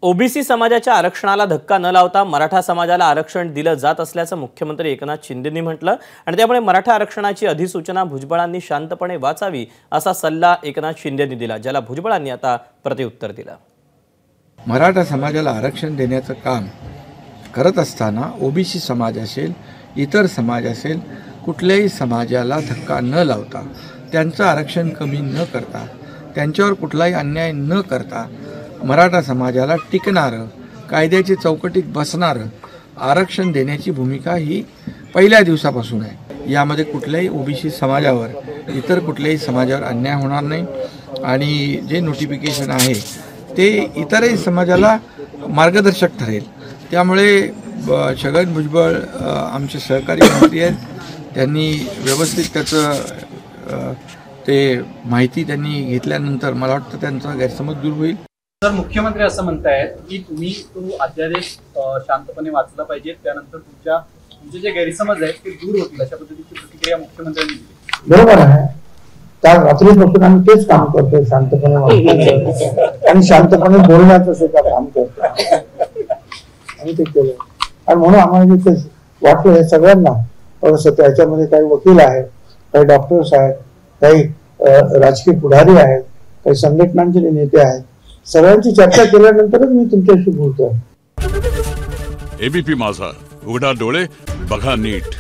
OBC समाजाच्या आरक्षणाला धक्का न लावता मराठा समाजाला आरक्षण दिलं जात असल्याचं मुख्यमंत्री एकनाथ शिंदेंनी म्हटलं आणि त्यामुळे मराठा आरक्षणाची अधिसूचना भुजबळांनी शांतपणे वाचावी असा सल्ला एकनाथ शिंदेंनी दिला, ज्याला भुजबळांनी आता प्रत्युत्तर दिलं। मराठा समाजाला आरक्षण देण्याचं काम करत असताना ओबीसी समाज असेल, इतर समाज असेल, कुठल्याही समाजाला धक्का न लावता, त्यांचं आरक्षण कमी न करता, त्यांच्यावर कुठलाही अन्याय न करता मराठा समाजाला टिकणारं, कायद्याची चौकटीत बसणारं आरक्षण देण्याची भूमिका ही पहिल्या दिवसापासून आहे। यामध्ये कुठल्याही ओबीसी समाजावर, इतर कुठल्याही समाजावर अन्याय होणार नाही आणि जे नोटिफिकेशन आहे ते इतरही समाजाला मार्गदर्शक ठरेल। त्यामुळे छगन भुजबळ आमचे सहकारी मंत्री आहेत, त्यांनी व्यवस्थित त्याचं ते माहिती त्यांनी घेतल्यानंतर मला वाटतं त्यांचा गैरसमज दूर होईल। सर, मुख्यमंत्री असं म्हणतायत की तुम्ही तो अध्यादेश शांतपणे वाचला पाहिजे, त्यानंतर तुमचे जे गैरसमज आहेत ते दूर होतील, अशा पद्धतीची प्रतिक्रिया मुख्यमंत्र्यांनी दिली। बरोबर आहे, त्या रात्रीपासून आम्ही तेच काम करतोय, शांतपणे वाचण्याचं आणि शांतपणे बोलण्याचं सुद्धा काम करतोय आणि ते केलं। आणि म्हणून आम्हाला जे वाटलं हे सगळ्यांना थोडंसं त्याच्यामध्ये काही वकील आहेत, काही डॉक्टर्स आहेत, काही राजकीय पुढारी आहेत, काही संघटनांचे नेते आहेत, सगळ्यांची चर्चा केल्यानंतरच मी तुमच्याशी बोलतोय। एबीपी माझा, उघडा डोळे बघा नीट।